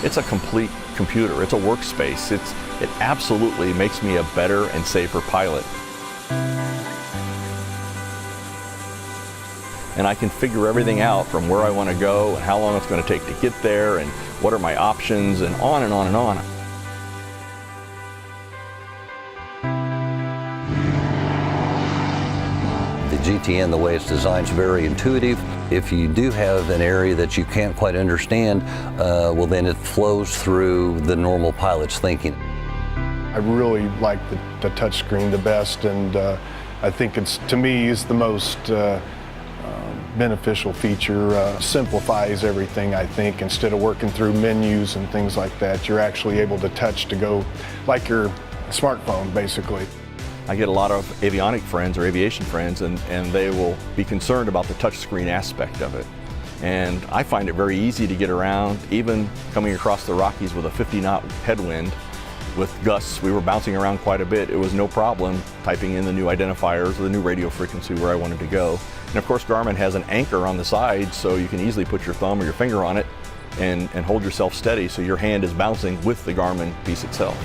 It's a complete computer. It's a workspace. It absolutely makes me a better and safer pilot. And I can figure everything out from where I want to go and how long it's going to take to get there and what are my options and on and on and on. The GTN, the way it's designed, is very intuitive. If you do have an area that you can't quite understand, well then it flows through the normal pilot's thinking. I really like the touch screen the best, and I think it's, to me, is the most beneficial feature. Simplifies everything, I think. Instead of working through menus and things like that, you're actually able to touch to go like your smartphone, basically. I get a lot of avionic friends or aviation friends, and they will be concerned about the touchscreen aspect of it. And I find it very easy to get around, even coming across the Rockies with a 50-knot headwind. With gusts, we were bouncing around quite a bit. It was no problem typing in the new identifiers or the new radio frequency where I wanted to go. And of course, Garmin has an anchor on the side, so you can easily put your thumb or your finger on it and hold yourself steady so your hand is bouncing with the Garmin piece itself.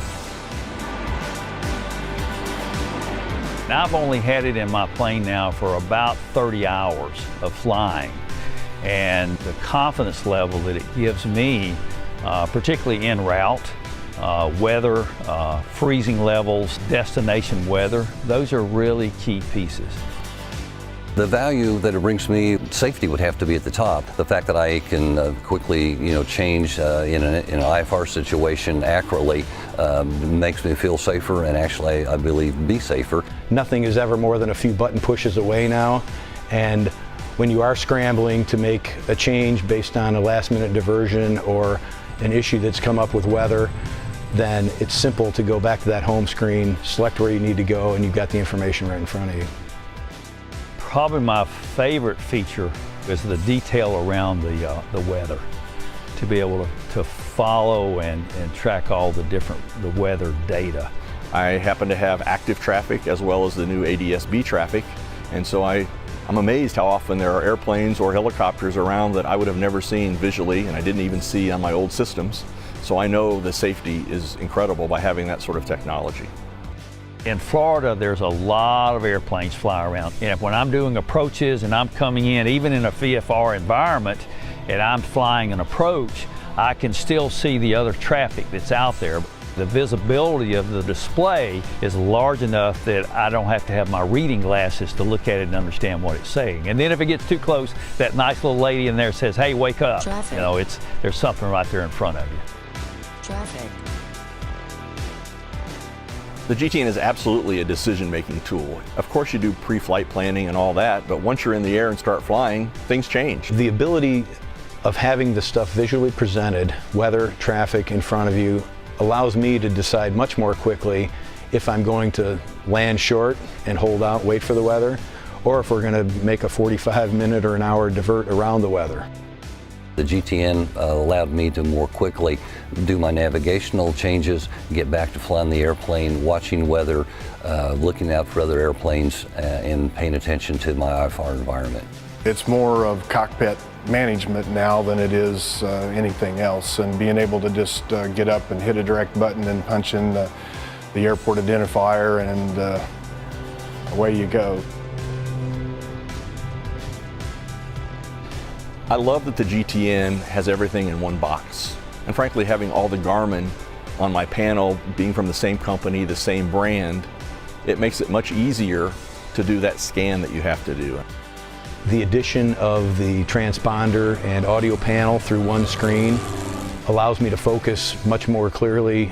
Now, I've only had it in my plane now for about 30 hours of flying, and the confidence level that it gives me, particularly en route, weather, freezing levels, destination weather, those are really key pieces. The value that it brings me, safety would have to be at the top. The fact that I can quickly, change in an IFR situation accurately makes me feel safer, and actually, I believe, be safer. Nothing is ever more than a few button pushes away now, and when you are scrambling to make a change based on a last-minute diversion or an issue that's come up with weather, then it's simple to go back to that home screen, select where you need to go, and you've got the information right in front of you. Probably my favorite feature is the detail around the weather. To be able to follow and track all the weather data. I happen to have active traffic as well as the new ADS-B traffic, and so I'm amazed how often there are airplanes or helicopters around that I would have never seen visually, and I didn't even see on my old systems. So I know the safety is incredible by having that sort of technology. In Florida, there's a lot of airplanes fly around. And when I'm doing approaches and I'm coming in, even in a VFR environment, and I'm flying an approach, I can still see the other traffic that's out there. The visibility of the display is large enough that I don't have to have my reading glasses to look at it and understand what it's saying. And then if it gets too close, that nice little lady in there says, "Hey, wake up." Traffic. There's something right there in front of you. Traffic. The GTN is absolutely a decision-making tool. Of course you do pre-flight planning and all that, but once you're in the air and start flying, things change. The ability of having the stuff visually presented, weather, traffic in front of you, allows me to decide much more quickly if I'm going to land short and hold out, wait for the weather, or if we're going to make a 45-minute or an hour divert around the weather. The GTN allowed me to more quickly do my navigational changes, get back to flying the airplane, watching weather, looking out for other airplanes, and paying attention to my IFR environment. It's more of cockpit management now than it is anything else, and being able to just get up and hit a direct button and punch in the airport identifier, and away you go. I love that the GTN has everything in one box. And frankly, having all the Garmin on my panel, being from the same company, the same brand, it makes it much easier to do that scan that you have to do. The addition of the transponder and audio panel through one screen allows me to focus much more clearly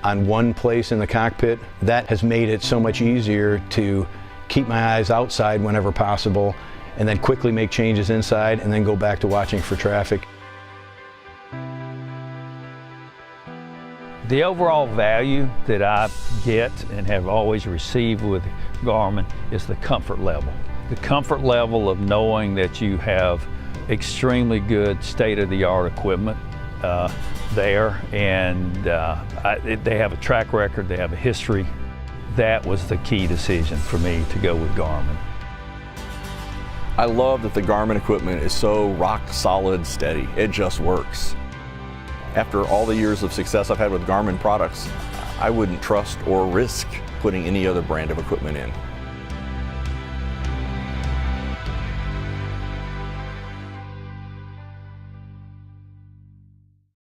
on one place in the cockpit. That has made it so much easier to keep my eyes outside whenever possible, and then quickly make changes inside, and then go back to watching for traffic. The overall value that I get and have always received with Garmin is the comfort level. The comfort level of knowing that you have extremely good state-of-the-art equipment there, and they have a track record, they have a history. That was the key decision for me to go with Garmin. I love that the Garmin equipment is so rock solid steady. It just works. After all the years of success I've had with Garmin products, I wouldn't trust or risk putting any other brand of equipment in.